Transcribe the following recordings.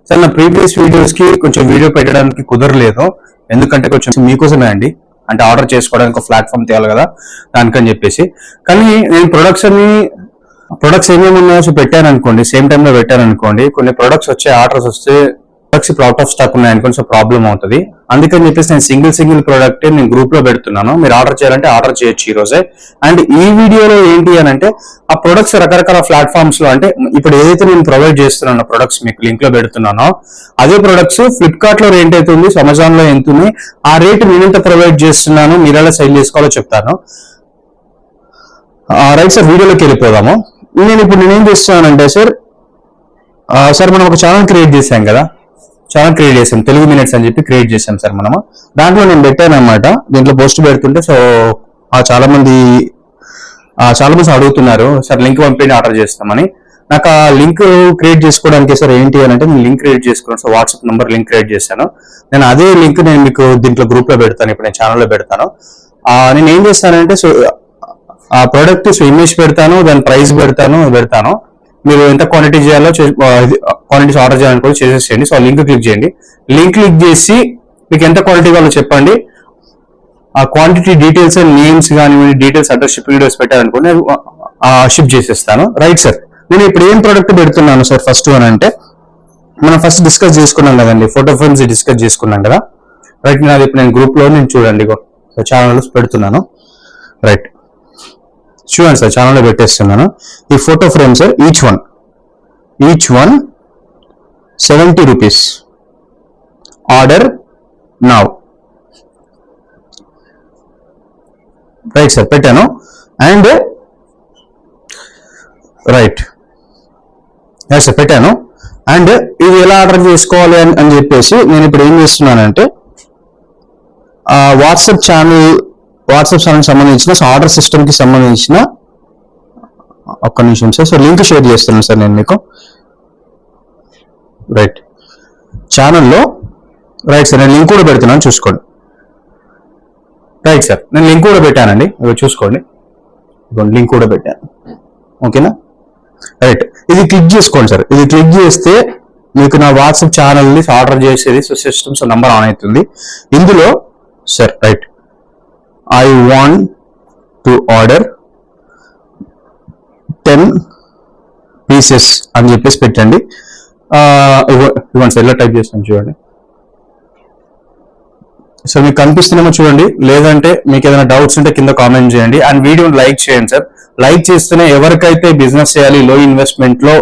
Sir నా previous videos కి కొంచెం వీడియో పెట్టడానికి కుదరలేదు, ఎందుకంటే కొంచెం మీకోసమే అండి, అంటే ఆర్డర్ చేసుకోవడానికి ఒక ప్లాట్ఫామ్ తేవాలి కదా దానికని చెప్పేసి. కానీ నేను ప్రొడక్ట్స్ ఏమేమి ఉన్నాయో పెట్టాను అనుకోండి, సేమ్ టైంలో పెట్టాను అనుకోండి, కొన్ని ప్రొడక్ట్స్ వచ్చే ఆర్డర్స్ వస్తే ప్రొడక్ట్స్ ఇప్పుడు అవుట్ ఆఫ్ స్టాక్ ఉన్నాయనుకోండి, సో ప్రాబ్లం అవుతుంది. అందుకని చెప్పేసి నేను సింగిల్ ప్రొడక్ట్ నేను గ్రూప్ లో పెడుతున్నాను. మీరు ఆర్డర్ చేయాలంటే ఆర్డర్ చేయొచ్చు ఈ రోజే. అండ్ ఈ వీడియోలో ఏంటి అని అంటే ఆ ప్రొడక్ట్స్ రకరకాల ప్లాట్ఫామ్స్ లో, అంటే ఇప్పుడు ఏదైతే నేను ప్రొవైడ్ చేస్తున్నానో ప్రొడక్ట్స్ మీకు లింక్ లో పెడుతున్నానో అదే ప్రొడక్ట్స్ ఫ్లిప్కార్ట్ లో రేట్ అయితే ఉంది, అమెజాన్ లో ఎంత ఉంది, ఆ రేట్ నేను ఎంత ప్రొవైడ్ చేస్తున్నాను, మీరు ఎలా సెల్ చేసుకోవాలో చెప్తాను. రైట్ సార్, వీడియోలోకి వెళ్ళిపోదాము. నేనేం చేస్తున్నానంటే సార్ మనం ఒక ఛానల్ క్రియేట్ చేశాం కదా, తెలుగు మినిట్స్ అని చెప్పి క్రియేట్ చేశాం సార్ మనము. దాంట్లో నేను పెట్టాను అనమాట, దీంట్లో పోస్ట్ పెడుతుంటే సో చాలా మంది అడుగుతున్నారు సార్ లింక్ పంపించి ఆర్డర్ చేస్తామని. నాకు ఆ లింక్ క్రియేట్ చేసుకోవడానికి సార్ ఏంటి అని అంటే నేను లింక్ క్రియేట్ చేసుకున్నాను. So WhatsApp number link create చేశాను నేను. అదే లింక్ నేను మీకు దీంట్లో గ్రూప్ లో పెడతాను, ఇప్పుడు నేను ఛానల్లో పెడతాను. నేను ఏం చేస్తానంటే ఆ ప్రోడక్ట్ ఇమేజ్ పెడతాను, దాని ప్రైస్ పెడతాను. మీరు ఎంత క్వాంటిటీ చేయాలో క్వాంటిటీస్ ఆర్డర్ చేయాలని కూడా చేసేసేయండి. సో లింక్ క్లిక్ చేయండి. లింక్ క్లిక్ చేసి మీకు ఎంత క్వాంటిటీ కావాలో చెప్పండి. ఆ క్వాంటిటీ డీటెయిల్స్ నేమ్స్ కానివ్వండి, డీటెయిల్స్ అడ్రస్ షిప్ వీడియోస్ పెట్టారనుకోండి, షిప్ చేసేస్తాను. రైట్ సార్, నేను ఇప్పుడు ఏం ప్రోడక్ట్ పెడుతున్నాను సార్ ఫస్ట్ అని అంటే, మనం ఫస్ట్ డిస్కస్ చేసుకున్నాం కదండి, ఫోటో ఫ్రేమ్స్ డిస్కస్ చేసుకున్నాం కదా. రైట్, నాది ఇప్పుడు నేను గ్రూప్ లో నేను చూడండి ఛానల్ పెడుతున్నాను. రైట్, చూడండి సార్, ఛానల్లో పెట్టేస్తున్నాను. ఈ photo frame sir each one 70 rupees. Order now. Right sir, పెట్టాను. అండ్ రైట్ సార్ పెట్టాను. అండ్ ఇది ఎలా ఆర్డర్ చేసుకోవాలి అని చెప్పేసి నేను ఇప్పుడు ఏం చేస్తున్నానంటే వాట్సాప్ ఛానల్ సంబంధించిన ఆర్డర్ సిస్టమ్ కి సంబంధించిన ఒక్క నిమిషం సార్. సో లింక్ షేర్ చేస్తున్నాను సార్ నేను మీకు. రైట్, ఛానల్లో రైట్ సార్, నేను లింక్ కూడా పెడుతున్నాను చూసుకోండి. రైట్ సార్, నేను లింక్ కూడా పెట్టానండి, చూసుకోండి. లింక్ కూడా పెట్టాను, ఓకేనా. రైట్, ఇది క్లిక్ చేసుకోండి సార్. ఇది క్లిక్ చేస్తే మీకు నా వాట్సాప్ ఛానల్ ఆర్డర్ చేసేది సిస్టమ్స్ నంబర్ ఆన్ అవుతుంది. ఇందులో sir right, I want to order 10 pieces అని చెప్పేసి పెట్టండి. ఇవ్వండి సార్, ఇలా టైప్ చేస్తాను చూడండి సార్. మీకు కనిపిస్తున్నామో చూడండి, లేదంటే మీకు ఏదైనా డౌట్స్ ఉంటే కింద కామెంట్ చేయండి. అండ్ వీడియోని లైక్ చేయండి సార్. లైక్ చేస్తేనే ఎవరికైతే బిజినెస్ చేయాలి లో ఇన్వెస్ట్మెంట్ లో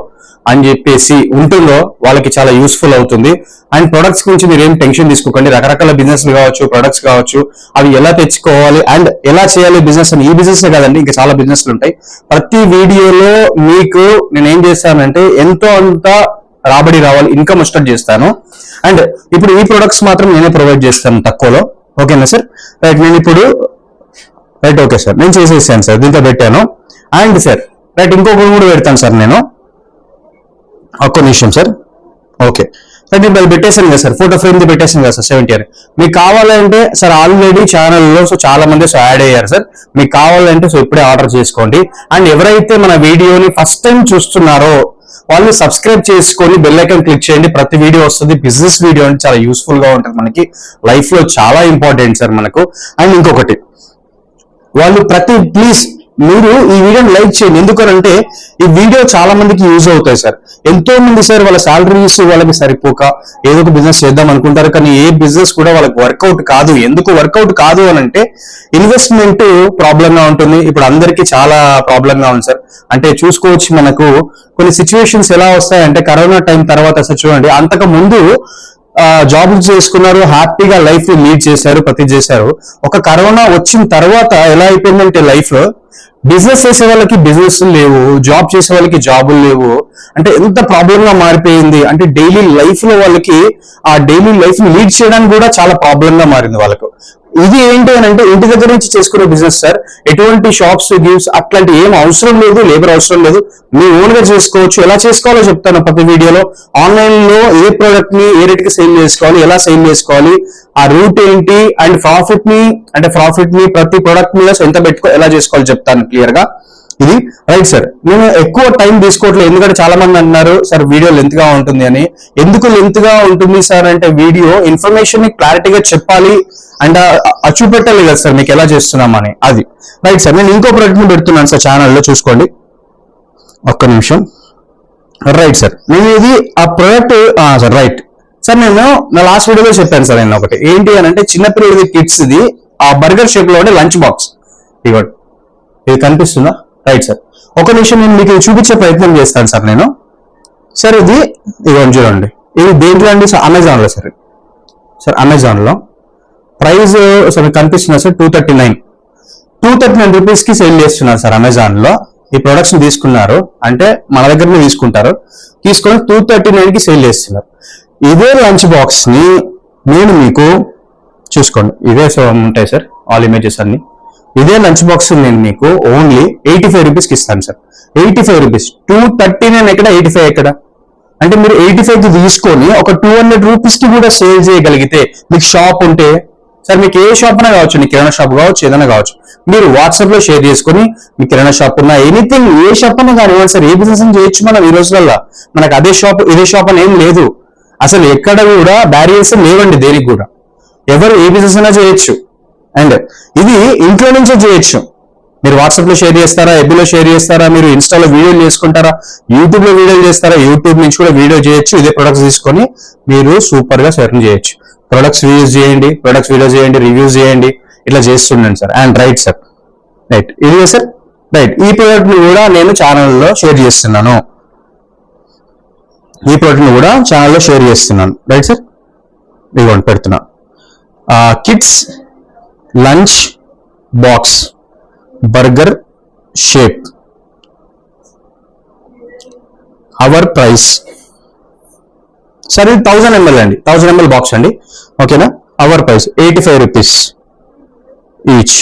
అని చెప్పేసి ఉంటుందో వాళ్ళకి చాలా యూస్ఫుల్ అవుతుంది. అండ్ ప్రొడక్ట్స్ గురించి మీరు ఏం టెన్షన్ తీసుకోకండి. రకరకాల బిజినెస్ కావచ్చు, ప్రొడక్ట్స్ కావచ్చు, అవి ఎలా తెచ్చుకోవాలి అండ్ ఎలా చేయాలి బిజినెస్ అని. ఈ బిజినెస్ కాదండి, ఇంకా చాలా బిజినెస్లు ఉంటాయి. ప్రతి వీడియోలో మీకు నేను ఏం చేస్తానంటే ఎంతో అంత రాబడి రావాలి, ఇన్కమ్ స్టార్ట్ చేస్తాను. అండ్ ఇప్పుడు ఈ ప్రొడక్ట్స్ మాత్రం నేనే ప్రొవైడ్ చేస్తాను తక్కువలో, ఓకేనా సార్. రైట్, నేను ఇప్పుడు రైట్ ఓకే సార్, నేను చేసేసాను సార్, దీంట్లో పెట్టాను. అండ్ సార్ రైట్, ఇంకొకటి కూడా పెడతాను సార్ నేను, ఒక్క నిమిషం సార్. ఓకే సార్, నేను అది పెట్టేశాను కదా సార్, ఫోటో ఫ్రేమ్ పెట్టేసాను కదా సార్ 70 అని. మీకు కావాలంటే సార్ ఆల్రెడీ ఛానల్లో చాలా మంది యాడ్ అయ్యారు సార్. మీకు కావాలంటే ఇప్పుడే ఆర్డర్ చేసుకోండి. అండ్ ఎవరైతే మన వీడియోని ఫస్ట్ టైం చూస్తున్నారో వాళ్ళు సబ్స్క్రైబ్ చేసుకొని బెల్ ఐకాన్ క్లిక్ చేయండి. ప్రతి వీడియో వస్తుంది. బిజినెస్ వీడియో అంటే చాలా యూస్ఫుల్ గా ఉంటుంది, మనకి లైఫ్ లో చాలా ఇంపార్టెంట్ సార్ మనకు. అండ్ ఇంకొకటి, వాళ్ళు ప్లీజ్ మీరు ఈ వీడియోని లైక్ చేయండి. ఎందుకనంటే ఈ వీడియో చాలా మందికి యూజ్ అవుతాయి సార్. ఎంతో మంది సార్ వాళ్ళ సాలరీస్ వాళ్ళకి సరిపోక ఏదో ఒక బిజినెస్ చేద్దాం అనుకుంటారు, కానీ ఏ బిజినెస్ కూడా వాళ్ళకి వర్కౌట్ కాదు. ఎందుకు వర్కౌట్ కాదు అని అంటే ఇన్వెస్ట్మెంట్ ప్రాబ్లం గా ఉంటుంది. ఇప్పుడు అందరికీ చాలా ప్రాబ్లం గా ఉంది సార్. అంటే చూసుకోవచ్చు, మనకు కొన్ని సిచ్యువేషన్స్ ఎలా వస్తాయంటే కరోనా టైం తర్వాత సార్ చూడండి, అంతకు ముందు జాబ్ చేసుకున్నారు, హ్యాపీగా లైఫ్ లీడ్ చేశారు, ప్రతి చేశారు. ఒక కరోనా వచ్చిన తర్వాత ఎలా అయిపోయిందంటే లైఫ్, బిజినెస్ చేసే వాళ్ళకి బిజినెస్ లేవు, జాబ్ చేసే వాళ్ళకి జాబులు లేవు. అంటే ఎంత ప్రాబ్లం గా మారిపోయింది అంటే డైలీ లైఫ్ లో వాళ్ళకి ఆ డైలీ లైఫ్ ని లీడ్ చేయడానికి కూడా చాలా ప్రాబ్లం గా మారింది వాళ్ళకు. ఇది ఏంటి అని అంటే ఇంటి దగ్గర నుంచి చేసుకునే బిజినెస్ సార్. ఎటువంటి షాప్స్ గివ్స్ అట్లాంటి ఏం అవసరం లేదు, లేబర్ అవసరం లేదు, మీ ఓన్ గా చేసుకోవచ్చు. ఎలా చేసుకోవాలో చెప్తాను ప్రతి వీడియోలో. ఆన్లైన్ లో ఏ ప్రోడక్ట్ ని ఏ రేట్ కి సేల్ చేసుకోవాలి, ఎలా సేల్ చేసుకోవాలి, ఆ రూట్ ఏంటి, అండ్ ప్రాఫిట్ ని ప్రతి ప్రొడక్ట్ మీద ఎంత పెట్టుకో ఎలా చేసుకోవాలి చెప్తాను క్లియర్ గా. ఇది రైట్ సార్. నేను ఎక్కువ టైం తీసుకోవట్లేదు, ఎందుకంటే చాలా మంది అంటున్నారు సార్ వీడియో లెంత్ గా ఉంటుంది అని. ఎందుకు లెంత్ గా ఉంటుంది సార్ అంటే వీడియో ఇన్ఫర్మేషన్ ని క్లారిటీగా చెప్పాలి అండ్ చూపెట్టాలి కదా సార్ మీకు ఎలా చేస్తున్నామని. అది రైట్ సార్. నేను ఇంకో ప్రోడక్ట్ ని పెడుతున్నాను సార్ ఛానల్లో, చూసుకోండి ఒక్క నిమిషం. రైట్ సార్, నేను ఇది ఆ ప్రోడక్ట్ సార్ రైట్ సార్. నేను నా లాస్ట్ వీడియోలో చెప్పాను సార్ నేను ఒకటి ఏంటి అని అంటే చిన్నపిల్లలది కిడ్స్ ఇది ఆ బర్గర్ షేప్ లో ఉండే లంచ్ బాక్స్. ఇవ్వండి, ఇది కనిపిస్తుందా? రైట్ సార్, ఒక నిమిషం నేను మీకు చూపించే ప్రయత్నం చేస్తాను సార్ నేను. సార్ ఇది ఇవ్వండి చూడండి, ఇది దేంట్లో అండి? అమెజాన్ లో సార్. సార్ అమెజాన్ లో ప్రైస్ సార్ కనిపిస్తున్నా సార్ 239 రూపీస్ కి సేల్ చేస్తున్నారు సార్ అమెజాన్ లో. ఈ ప్రొడక్ట్స్ తీసుకున్నారు అంటే మన దగ్గరనే తీసుకుంటారు, తీసుకొని 239 కి సేల్ చేస్తున్నారు. ఇదే లంచ్ బాక్స్ ని నేను మీకు చూసుకోండి, ఇదే ఉంటాయి సార్ ఆల్ ఇమేజెస్ అన్ని. ఇదే లంచ్ బాక్స్ నేను మీకు ఓన్లీ 85 రూపీస్ కి ఇస్తాను సార్. 85 రూపీస్, 239 ఎక్కడ, 85 ఎక్కడ అంటే మీరు 85 కి తీసుకొని ఒక 200 రూపీస్ కి కూడా సేల్ చేయగలిగితే, మీకు షాప్ ఉంటే సార్, మీకు ఏ షాప్ అయినా కావచ్చు, మీ కిరాణా షాప్ కావచ్చు, ఏదైనా కావచ్చు, మీరు వాట్సాప్ లో షేర్ చేసుకుని మీ కిరాణా షాప్ ఉన్నా ఎనీథింగ్ ఏ షాప్ అయినా కానివ్వండి సార్, ఏ బిజినెస్ చేయొచ్చు మనం ఈ రోజులలో. మనకు అదే షాప్ ఇదే షాప్ అని ఏం లేదు, అసలు ఎక్కడ కూడా బ్యారియర్స్ లేవండి దేనికి కూడా. ఎవరు ఏ బిజినెస్ అయినా చేయొచ్చు. అండ్ ఇది ఇంట్లో నుంచే చేయొచ్చు. మీరు వాట్సాప్ లో షేర్ చేస్తారా, ఎఫ్బీలో షేర్ చేస్తారా, మీరు ఇన్స్టాలో వీడియోలు చేసుకుంటారా, యూట్యూబ్ లో వీడియోలు చేస్తారా, యూట్యూబ్ నుంచి కూడా వీడియో చేయొచ్చు. ఇదే ప్రొడక్ట్స్ తీసుకొని మీరు సూపర్ గా సెర్న్ చేయొచ్చు. ప్రొడక్ట్స్ యూజ్ చేయండి, ప్రొడక్ట్స్ వీడియో చేయండి, రివ్యూస్ చేయండి, ఇట్లా చేస్తుండండి sir. And right sir, right ఇది సార్ రైట్. ఈ ప్రోడక్ట్ ని కూడా నేను ఛానల్లో షేర్ చేస్తున్నాను, ఈ ప్రోడక్ట్ ని కూడా ఛానల్లో షేర్ చేస్తున్నాను. రైట్ సార్, ఇదిగోండి పెడుతున్నాను. Kids lunch box burger shape, our price sir ఇది 1000 ml అండి, 1000 ml బాక్స్ అండి, ఓకేనా. Our price 85 rupees each.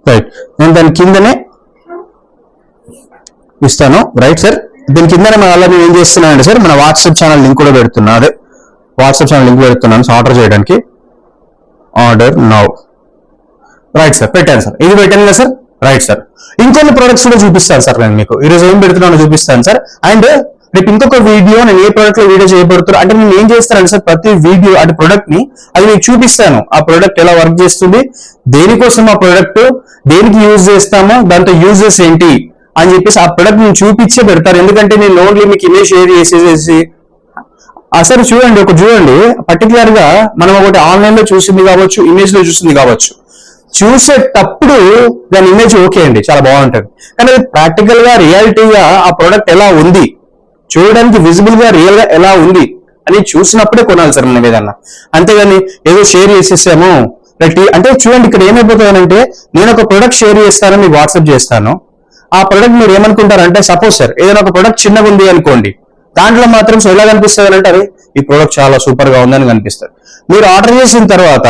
Right, నేను దాని కిందనే ఇస్తాను. రైట్ సార్, దీని కిందనే మళ్ళీ నేను ఏం చేస్తున్నానండి సార్, మన వాట్సాప్ ఛానల్ లింక్ కూడా పెడుతున్నా, అదే వాట్సాప్ ఛానల్ లింక్ పెడుతున్నాను ఆర్డర్ చేయడానికి. Order now. రైట్ సార్, పెట్టాను సార్, ఇది పెట్టాను కదా సార్. రైట్ సార్, ఇంకొన్ని ప్రొడక్ట్స్ కూడా చూపిస్తాను సార్ నేను మీకు. ఈరోజు ఏం పెడుతున్నానో చూపిస్తాను సార్. అండ్ రేపు ఇంకొక వీడియో నేను ఏ ప్రొడక్ట్ లో వీడియో చేయబడుతున్నా అంటే నేను ఏం చేస్తానంటే సార్, ప్రతి వీడియో అంటే ప్రొడక్ట్ ని అది మీకు చూపిస్తాను. ఆ ప్రొడక్ట్ ఎలా వర్క్ చేస్తుంది, దేనికోసం ఆ ప్రొడక్ట్, దేనికి యూజ్ చేస్తామో, దాంతో యూజెస్ ఏంటి అని చెప్పేసి ఆ ప్రొడక్ట్ నేను చూపించే పెడతాను. ఎందుకంటే నేను ఓన్లీ మీకు ఇమేజ్ షేర్ చేసేసి అసలు చూడండి, చూడండి పర్టికులర్ గా మనం ఒకటి ఆన్లైన్ లో చూసింది కావచ్చు, ఇమేజ్ లో చూసింది కావచ్చు, చూసేటప్పుడు దాని ఇమేజ్ ఓకే అండి చాలా బాగుంటది, కానీ అది ప్రాక్టికల్ గా రియాలిటీగా ఆ ప్రోడక్ట్ ఎలా ఉంది, చూడడానికి విజిబుల్ గా రియల్ గా ఎలా ఉంది అని చూసినప్పుడే కొనాలి సార్ మనం ఏదన్నా. అంతేగాని ఏదో షేర్ చేసేసాము అంటే చూడండి ఇక్కడ ఏమైపోతుందంటే, నేను ఒక ప్రొడక్ట్ షేర్ చేస్తాను, మీకు వాట్సాప్ చేస్తాను. ఆ ప్రొడక్ట్ మీరు ఏమనుకుంటారంటే, సపోజ్ సార్ ఏదైనా ఒక ప్రొడక్ట్ చిన్నగా ఉంది అనుకోండి, దాంట్లో మాత్రం సో ఎలా కనిపిస్తుంది అంటే, అరే ఈ ప్రోడక్ట్ చాలా సూపర్ గా ఉందని కనిపిస్తుంది. మీరు ఆర్డర్ చేసిన తర్వాత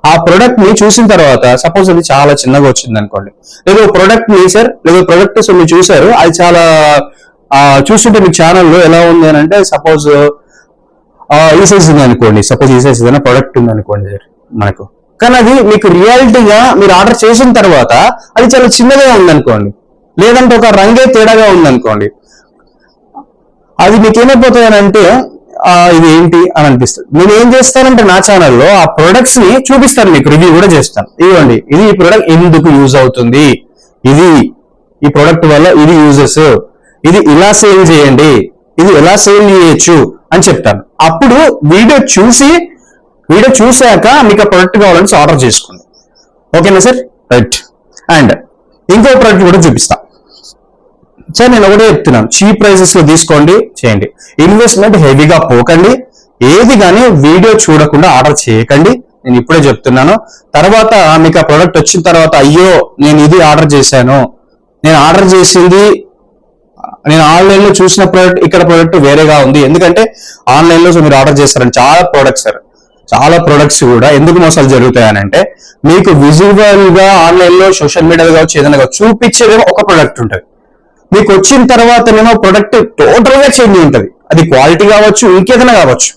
ఆ ప్రొడక్ట్ ని చూసిన తర్వాత సపోజ్ అది చాలా చిన్నగా వచ్చింది అనుకోండి, లేదా ప్రొడక్ట్ ని సార్ లేదా ప్రొడక్ట్ మీరు చూసారు అది చాలా చూస్తుంటే మీ ఛానల్లో ఎలా ఉంది అని అంటే, సపోజ్ ఈ సైజ్ ఉంది అనుకోండి, సపోజ్ ఈ సైజ్ ఏదైనా ప్రొడక్ట్ ఉంది అనుకోండి సార్ మనకు, కానీ అది మీకు రియాలిటీగా మీరు ఆర్డర్ చేసిన తర్వాత అది చాలా చిన్నగా ఉందనుకోండి, లేదంటే ఒక రంగే తేడాగా ఉందనుకోండి, అది మీకు ఏమైపోతుంది అని అంటే ఇది ఏంటి అని అనిపిస్తుంది. నేను ఏం చేస్తానంటే నా ఛానల్లో ఆ ప్రొడక్ట్స్ ని చూపిస్తాను, మీకు రివ్యూ కూడా చేస్తాను. ఇవ్వండి, ఇది ఈ ప్రొడక్ట్ ఎందుకు యూజ్ అవుతుంది, ఇది ఈ ప్రొడక్ట్ వల్ల ఇది యూజెస్, ఇది ఇలా సేల్ చేయండి, ఇది ఎలా సేల్ చేయొచ్చు అని చెప్తాను. అప్పుడు వీడియో చూసాక మీకు ఆ ప్రొడక్ట్ కావాలని ఆర్డర్ చేసుకోండి. ఓకేనా సార్? రైట్. అండ్ ఇంకో ప్రొడక్ట్ కూడా చూపిస్తాను సార్. నేను ఒకటే చెప్తున్నాను, చీప్ ప్రైసెస్ లో తీసుకోండి, చేయండి. ఇన్వెస్ట్మెంట్ హెవీగా పోకండి, ఏది కానీ వీడియో చూడకుండా ఆర్డర్ చేయకండి, నేను ఇప్పుడే చెప్తున్నాను. తర్వాత మీకు ఆ ప్రోడక్ట్ వచ్చిన తర్వాత అయ్యో నేను ఇది ఆర్డర్ చేశాను, నేను ఆర్డర్ చేసింది నేను ఆన్లైన్ లో చూసిన ప్రోడక్ట్ ఇక్కడ ప్రోడక్ట్ వేరేగా ఉంది. ఎందుకంటే ఆన్లైన్ లో మీరు ఆర్డర్ చేస్తారని చాలా ప్రొడక్ట్స్ కూడా ఎందుకు మోసాలు జరుగుతాయనంటే, మీకు విజువల్ గా ఆన్లైన్ లో సోషల్ మీడియాలో కావచ్చు ఏదైనా చూపించేది ఒక ప్రోడక్ట్ ఉంటుంది, మీకు వచ్చిన తర్వాతనేమో ప్రొడక్ట్ టోటల్ గా చేంజ్ ఉంటుంది. అది క్వాలిటీ కావచ్చు, ఇంకేదైనా కావచ్చు.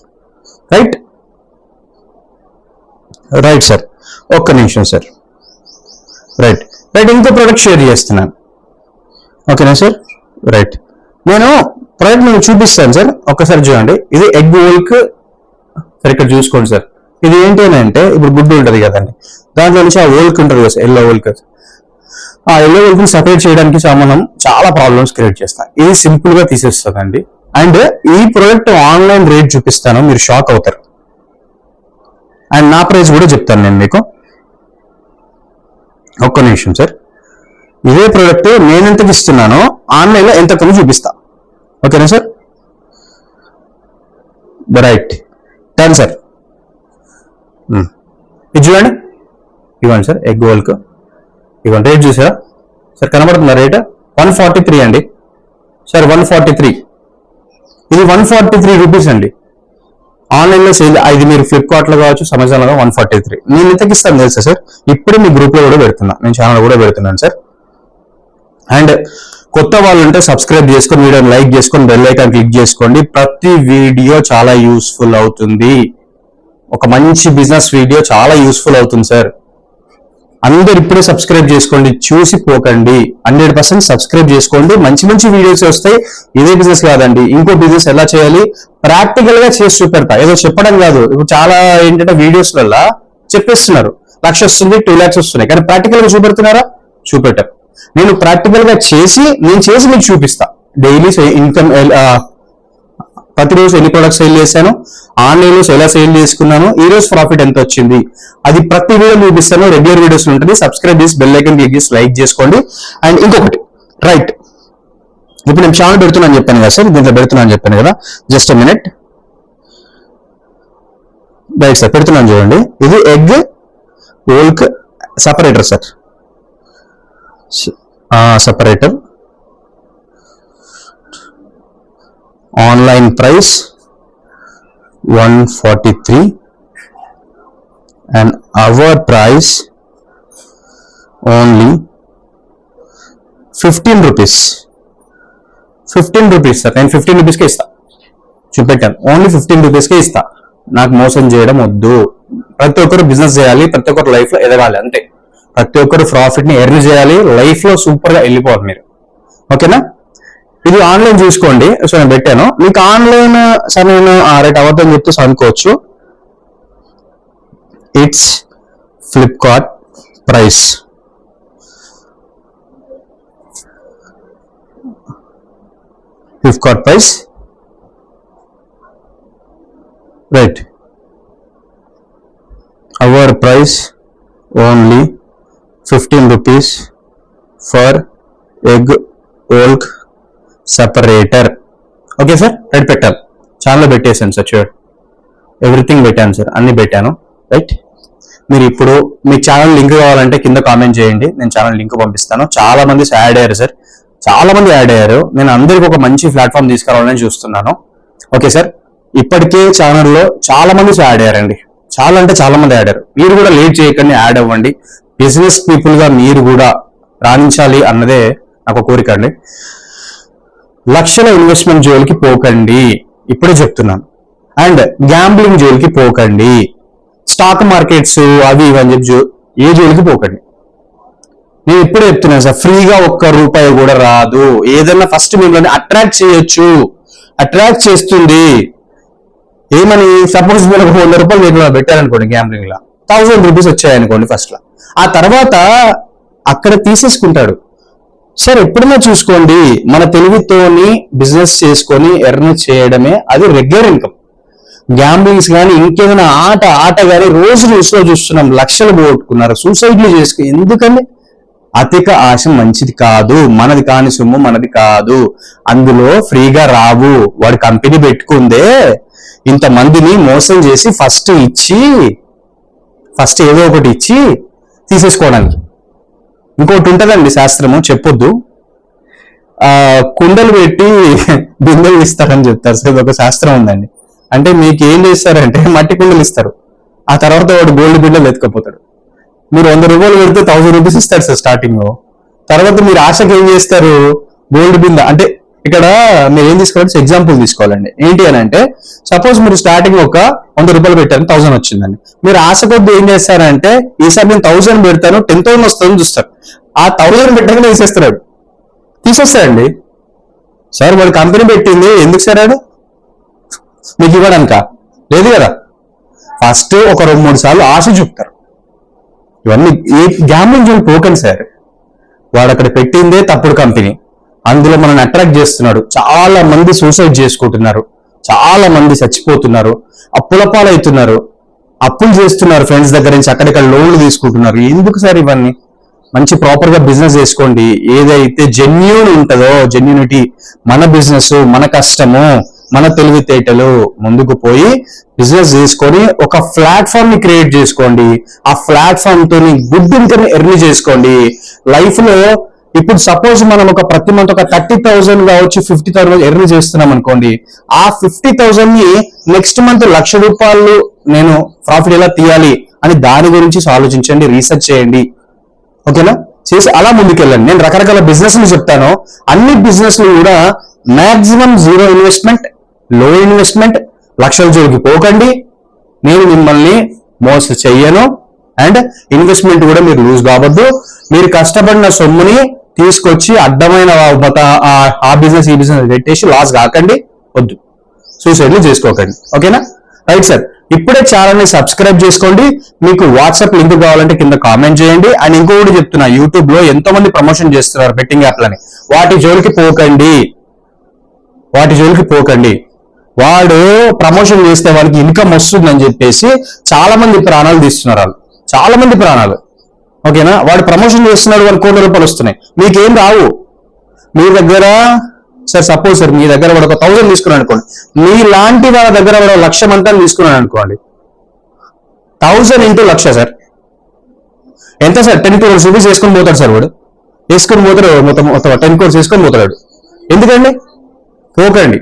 రైట్ సార్, ఒక్క నిమిషం సార్. రైట్ రైట్ ఇంకో ప్రోడక్ట్ షేర్ చేస్తున్నాను. ఓకేనా సార్? రైట్, నేను ప్రోడక్ట్ మీకు చూపిస్తాను సార్, ఒక్కసారి చూడండి. ఇది ఎగ్ ఓల్క్ సార్, ఇక్కడ చూసుకోండి సార్. ఇది ఏంటి అంటే ఇప్పుడు గుడ్డు ఉంటుంది కదండి, దాంట్లో నుంచి ఆ ఓల్క్ ఉంటుంది కదా సార్, ఎల్లో ఓల్క్. ఆ ఎల్లో ఓల్క్ సపరేట్ చేయడానికి మనం చాలా ప్రాబ్లమ్స్ క్రియేట్ చేస్తాం. ఇది సింపుల్ గా తీసేస్తుందండి. అండ్ ఈ ప్రోడక్ట్ ఆన్లైన్ రేట్ చూపిస్తాను, మీరు షాక్ అవుతారు. అండ్ నా ప్రైస్ కూడా చెప్తాను నేను మీకు. ఒక్క నిమిషం సార్. ఇదే ప్రోడక్ట్ నేను ఎంతకి ఇస్తున్నానో ఆన్లైన్ లో ఎంత కమ్మి చూపిస్తా. ఓకేనా సార్? Right, done sir. ఇది చూడండి, ఇవ్వండి సార్ ఎగ్ ఓల్క్. ఇవ్వండి, రేట్ చూసారా సార్? కనబడుతుందా రేట్? 143 అండి సార్, 143. ఇది 143 రూపీస్ అండి. ఆన్లైన్ లో సేల్. ఇది మీరు ఫ్లిప్కార్ట్ లో కావచ్చు, అమెజాన్ లో 143. నేను ఎంతకి ఇస్తాను తెలుసా సార్? ఇప్పుడు మీ గ్రూప్ లో కూడా పెడుతున్నా, నేను ఛానల్ కూడా పెడుతున్నాను సార్. అండ్ కొత్త వాళ్ళు ఉంటే సబ్స్క్రైబ్ చేసుకొని, వీడియోని లైక్ చేసుకొని, బెల్ ఐకాన్ క్లిక్ చేసుకోండి. ప్రతి వీడియో చాలా యూస్ఫుల్ అవుతుంది. ఒక మంచి బిజినెస్ వీడియో చాలా యూస్ఫుల్ అవుతుంది సార్. అందరు ఇప్పుడే సబ్స్క్రైబ్ చేసుకోండి, చూసి పోకండి. 100% సబ్స్క్రైబ్ చేసుకోండి. మంచి మంచి వీడియోస్ వస్తాయి. ఇదే బిజినెస్ కాదండి, ఇంకో బిజినెస్ ఎలా చేయాలి ప్రాక్టికల్ గా చేసి చూపెడతా. ఏదో చెప్పడం కాదు. ఇప్పుడు చాలా ఏంటంటే వీడియోస్ వల్ల చెప్పేస్తున్నారు 1 లక్ష వస్తుంది, 2 lakhs వస్తున్నాయి, కానీ ప్రాక్టికల్ గా చూపెడుతున్నారా? చూపెట్టారు. నేను ప్రాక్టికల్ గా నేను చేసి మీకు చూపిస్తా. డైలీ ఇన్కమ్, ప్రతిరోజు ఎన్ని ప్రొడక్ట్స్ సేల్ చేశాను, ఆన్లైన్ లో ఎలా సేల్ చేసుకున్నాను, ఈ రోజు ప్రాఫిట్ ఎంత వచ్చింది, అది ప్రతి వీడియో చూపిస్తాను. రెగ్యులర్ వీడియోస్ ఉంటుంది. సబ్స్క్రైబ్ చేసి బెల్ ఐకాన్ క్లిక్ చేసి లైక్ చేసుకోండి. అండ్ ఇంకొకటి, రైట్, ఇప్పుడు నేను ఛానల్ పెడుతున్నాను చెప్పాను కదా సార్, దీంట్లో పెడుతున్నాను చెప్పాను కదా, just a minute. Right sir, పెడుతున్నాను చూడండి. ఇది egg yolk separator sir, separator. Online price 143 and our price only 15 rupees. 15 rupees sir. నేను 15 రూపీస్కే ఇస్తా, చూపెట్టాను. ఓన్లీ 15 రూపీస్కే ఇస్తా. నాకు మోసం చేయడం వద్దు. ప్రతి ఒక్కరు బిజినెస్ చేయాలి, ప్రతి ఒక్కరు లైఫ్ లో ఎదగాలి, అంతే. ప్రతి ఒక్కరు ప్రాఫిట్ ని ఎర్న్ చేయాలి, లైఫ్ లో సూపర్ గా వెళ్ళిపోవాలి మీరు. ఓకేనా? ఇది ఆన్లైన్ చూసుకోండి. సో నేను పెట్టాను మీకు ఆన్లైన్ సార్. నేను రేట్ అవద్దని చెప్తే అనుకోవచ్చు. It's Flipkart price. Flipkart price, right. Our price only 15 rupees for egg yolk separator. Okay sir, right, పెట్టాలి. ఛానల్ పెట్టేశాను సార్, చూడండి ఎవ్రీథింగ్ పెట్టాను సార్, అన్ని పెట్టాను. రైట్, మీరు ఇప్పుడు మీ ఛానల్ లింక్ కావాలంటే కింద కామెంట్ చేయండి, నేను ఛానల్ లింక్ పంపిస్తాను. చాలా మంది యాడ్ అయ్యారు సార్, చాలా మంది యాడ్ అయ్యారు. నేను అందరికి ఒక మంచి ప్లాట్ఫామ్ తీసుకురావాలని చూస్తున్నాను. ఓకే సార్, ఇప్పటికే ఛానల్లో చాలా మంది యాడ్ అయ్యారండి, చాలా అంటే చాలా మంది యాడ్ అయ్యారు. మీరు కూడా లేట్ చేయకండి, యాడ్ అవ్వండి. బిజినెస్ పీపుల్ గా మీరు కూడా రాణించాలి అన్నదే నాకు కోరిక అండి. లక్షల ఇన్వెస్ట్మెంట్ జోలికి పోకండి, ఇప్పుడే చెప్తున్నాను. అండ్ గ్యాంబ్లింగ్ జోలికి పోకండి. స్టాక్ మార్కెట్స్ అవి ఇవని చెప్పి ఏ జోలికి పోకండి. నేను ఇప్పుడే చెప్తున్నాను సార్, ఫ్రీగా ₹1 కూడా రాదు. ఏదన్నా ఫస్ట్ మిమ్మల్ని అట్రాక్ట్ చేయొచ్చు, అట్రాక్ట్ చేస్తుంది. ఏమని? సపోజ్ మీరు ₹100 మీరు పెట్టారనుకోండి గ్యాంబ్లింగ్ లా, 1000 రూపీస్ వచ్చాయనుకోండి ఫస్ట్ లా. ఆ తర్వాత అక్కడ తీసేసుకుంటాడు సార్. ఎప్పుడైనా చూసుకోండి, మన తెలివితోని బిజినెస్ చేసుకొని ఎర్న్ చేయడమే అది రెగ్యులర్ ఇన్కమ్. గ్యాంబ్లింగ్స్ కానీ ఇంకేమైనా ఆట కానీ రోజు న్యూస్లో చూస్తున్నాం, లక్షలు పోగొట్టుకున్నారు, సూసైడ్లు చేసుకుని. ఎందుకని? అధిక ఆశ మంచిది కాదు. మనది కాని సొమ్ము మనది కాదు, అందులో ఫ్రీగా రావు. వాడు కంపెనీ పెట్టుకుందే ఇంతమందిని మోసం చేసి ఫస్ట్ ఏదో ఒకటి ఇచ్చి తీసేసుకోవడానికి. ఇంకోటి ఉంటుందండి శాస్త్రము, చెప్పొద్దు. కుండలు పెట్టి బిందెలు ఇస్తారని చెప్తారు సార్, ఒక శాస్త్రం ఉందండి. అంటే మీకు ఏం చేస్తారంటే మట్టి కుండలు ఇస్తారు, ఆ తర్వాత వాడు గోల్డ్ బిందెలు ఎత్తుకపోతాడు. మీరు ₹100 పెడితే 1000 రూపీస్ ఇస్తారు సార్ స్టార్టింగ్ లో. తర్వాత మీరు ఆశకి ఏం చేస్తారు? గోల్డ్ బింద అంటే ఇక్కడ మీరు ఏం తీసుకోవాలంటే ఎగ్జాంపుల్ తీసుకోవాలండి. ఏంటి అని అంటే సపోజ్ మీరు స్టార్టింగ్ ఒక 100 రూపాయలు పెట్టారు, 1000 వచ్చిందండి. మీరు ఆశ కొద్ది ఏం చేస్తారంటే ఈసారి నేను 1000 పెడతాను 10,000 వస్తుందని చూస్తారు. ఆ 1000 పెట్టగానే తీసేస్తాడండి. సార్ వాడు కంపెనీ పెట్టింది ఎందుకు సార్ ఆడు మీకు ఇవ్వడానిక లేదు కదా. ఫస్ట్ ఒక 2-3 సార్లు ఆశ చూపుతారు. ఇవన్నీ ఏ గ్యాంబ్లింగ్ జోన్ పోకండి సార్. వాడు అక్కడ పెట్టిందే తప్పుడు కంపెనీ, అందులో మనల్ని అట్రాక్ట్ చేస్తున్నాడు. చాలా మంది సూసైడ్ చేసుకుంటున్నారు, చాలా మంది చచ్చిపోతున్నారు, అప్పుల పాలవుతున్నారు, అప్పులు చేస్తున్నారు, ఫ్రెండ్స్ దగ్గర నుంచి అక్కడిక్కడ లోన్లు తీసుకుంటున్నారు. ఎందుకు సార్ ఇవన్నీ? మంచి ప్రాపర్ గా బిజినెస్ చేసుకోండి. ఏదైతే జెన్యూన్ ఉంటుందో, జెన్యూనిటీ, మన బిజినెస్, మన కష్టము, మన తెలివితేటలు ముందుకు పోయి బిజినెస్ చేసుకొని ఒక ప్లాట్ఫామ్ ని క్రియేట్ చేసుకోండి. ఆ ప్లాట్ఫామ్ తోని గుడ్ ఇన్కమ్ ఎర్న్ చేసుకోండి. లైఫ్ లో ఇప్పుడు సపోజ్ మనం ప్రతి మంత్ ఒక 30,000 కావచ్చు 50,000 ఎర్న్ చేస్తున్నాం అనుకోండి. ఆ 50,000 ని నెక్స్ట్ మంత్ 1,00,000 రూపాయలు నేను ప్రాఫిట్ ఎలా తీయాలి అని దాని గురించి ఆలోచించండి, రీసెర్చ్ చేయండి. ఓకేనా? చేసి అలా ముందుకెళ్ళండి. నేను రకరకాల బిజినెస్లు చెప్తాను. అన్ని బిజినెస్లు కూడా మాక్సిమం 0 ఇన్వెస్ట్మెంట్, లో ఇన్వెస్ట్మెంట్, లక్షల జోలికి పోకండి. నేను మిమ్మల్ని మోసం చెయ్యను. అండ్ ఇన్వెస్ట్మెంట్ కూడా మీరు లూజ్ కావద్దు. మీరు కష్టపడిన సొమ్ముని తీసుకొచ్చి అడ్డమైన ఆ బిజినెస్ ఈ బిజినెస్ పెట్టేసి లాస్ కాకండి. వద్దు, సూసైడ్లు చేసుకోకండి. ఓకేనా? Right sir. ఇప్పుడే ఛానల్ని సబ్స్క్రైబ్ చేసుకోండి. మీకు వాట్సాప్ లింక్ కావాలంటే కింద కామెంట్ చేయండి. అండ్ ఇంకొకటి చెప్తున్నా, యూట్యూబ్ లో ఎంతో మంది ప్రమోషన్ చేస్తున్నారు బెట్టింగ్ యాప్లని. వాటి జోలికి పోకండి. వాడు ప్రమోషన్ చేస్తే వాడికి ఇన్కమ్ వస్తుందని చెప్పేసి చాలా మంది ప్రాణాలు తీస్తున్నారు. వాళ్ళు చాలా మంది ప్రాణాలు. ఓకేనా? వాడు ప్రమోషన్ చేస్తున్నాడు, వాడు కోట్ల రూపాయలు వస్తున్నాయి, మీకేం రావు. మీ దగ్గర సార్ సపోజ్ సార్ మీ దగ్గర వాడు ఒక 1000 తీసుకున్నాడు అనుకోండి, మీ లాంటి వాళ్ళ దగ్గర వాడు 1,00,000 మంతా తీసుకున్నాడు అనుకోండి. 1000 into 1,00,000 సార్ ఎంత సార్? 10 crores రూపీస్ వేసుకొని పోతాడు సార్. వాడు వేసుకొని పోతాడు, మొత్తం 10 crores వేసుకొని పోతాడు. ఎందుకండి? పోకండి.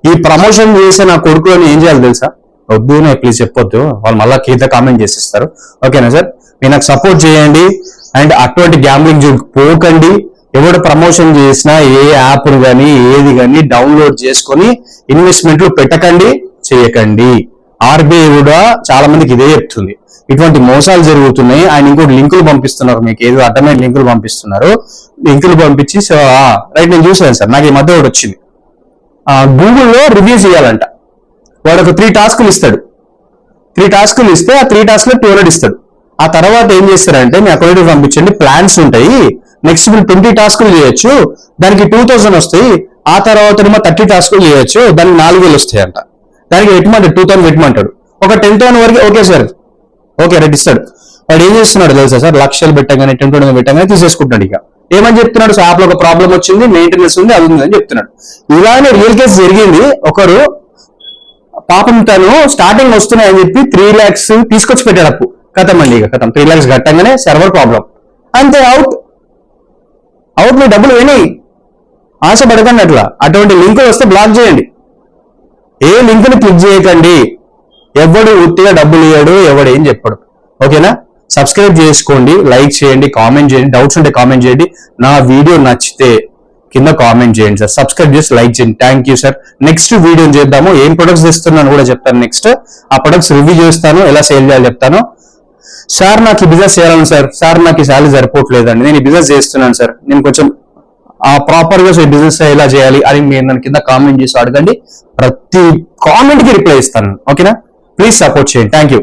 ఈ ప్రమోషన్ చేసే నా కొడుకుని ఏం చేయాలి తెలుసా? వద్దు, నాకు ప్లీజ్ చెప్పొద్దు, వాళ్ళు మళ్ళీ కింద కామెంట్ చేసిస్తారు. ఓకేనా సార్? మీరు నాకు సపోర్ట్ చేయండి. అండ్ అటువంటి గ్యాంబ్లింగ్ జోలికి పోకండి. ఎవడు ప్రమోషన్ చేసినా ఏ యాప్ కానీ ఏది కానీ డౌన్లోడ్ చేసుకొని ఇన్వెస్ట్మెంట్లు పెట్టకండి, చేయకండి. ఆర్బీఐ కూడా చాలా మందికి ఇదే చెప్తుంది. ఇటువంటి మోసాలు జరుగుతున్నాయి. ఆయన ఇంకోటి లింకులు పంపిస్తున్నారు, మీకు ఏదో అడ్డమైన లింకులు పంపిస్తున్నారు. లింకులు పంపించి రైట్ నేను చూసాను సార్, నాకు ఈ మధ్య ఒకటి వచ్చింది. గూగుల్లో రివ్యూ చేయాలంట. వాడు ఒక 3 టాస్కులు ఇస్తాడు. 3 టాస్కులు ఇస్తే ఆ 3 టాస్క్లో 200 ఇస్తాడు. ఆ తర్వాత ఏం చేస్తారంటే మీ అకౌంట్కి పంపించండి, ప్లాన్స్ ఉంటాయి, నెక్స్ట్ మీరు 20 టాస్కులు చేయొచ్చు, దానికి 2,000 వస్తాయి. ఆ తర్వాత 30 టాస్కులు చేయొచ్చు, దానికి 4,000 వస్తాయి అంట. దానికి పెట్టమంటే 2,000 పెట్టమంటాడు. ఒక 10,000 వరకు ఓకే సార్, ఓకే రైట్ ఇస్తాడు. వాడు ఏం చేస్తున్నాడు తెలుసా సార్? 1,00,000 పెట్టగానే 10,000 పెట్టగానే తీసేసుకుంటున్నాడు. ఇక ఏమని చెప్తున్నాడు? యాప్ లో ఒక ప్రాబ్లం వచ్చింది, మెయింటెనెన్స్ ఉంది, అది ఉంది అని చెప్తున్నాడు. ఇలానే రియల్ కేసు జరిగింది. ఒకరు పాపం తను స్టార్టింగ్ వస్తున్నాయని చెప్పి 3 lakhs తీసుకొచ్చి పెట్టాడు అప్పు. కథమండి, ఇక కథం 3 lakhs కట్టంగానే సర్వర్ ప్రాబ్లం, అంతే అవుట్. మీ డబ్బులు వినాయి. ఆశ పడకండి అట్లా. అటువంటి లింకులు వస్తే బ్లాక్ చేయండి. ఏ లింకుని క్లిక్ చేయకండి. ఎవడు ఉత్తిగా డబ్బులు ఇవ్వడు, ఎవడు ఏం చెప్పడు. ఓకేనా? సబ్స్క్రైబ్ చేసుకోండి, లైక్ చేయండి, కామెంట్ చేయండి. డౌట్స్ ఉంటే కామెంట్ చేయండి. నా వీడియో నచ్చితే కింద కామెంట్ చేయండి సార్. సబ్స్క్రైబ్ చేసి లైక్ చేయండి. Thank you sir. Next video చేద్దాము. ఏం ప్రొడక్ట్స్ తెస్తున్నాను కూడా చెప్తాను. నెక్స్ట్ ఆ ప్రొడక్ట్స్ రివ్యూ చేస్తాను, ఎలా సేల్ చేయాలి చెప్తాను. సార్ నాకు ఈ బిజినెస్ చేయాలని సార్ నాకు ఈ శాలరీ సరిపోవట్లేదండి, నేను ఈ బిజినెస్ చేస్తున్నాను సార్, నేను కొంచెం ప్రాపర్ గా ఈ బిజినెస్ ఎలా చేయాలి అని మీరు నన్ను కింద కామెంట్ చేసి అడగండి. ప్రతి కామెంట్ కి రిప్లై ఇస్తాను. ఓకేనా? ప్లీజ్ సపోర్ట్ చేయండి. Thank you.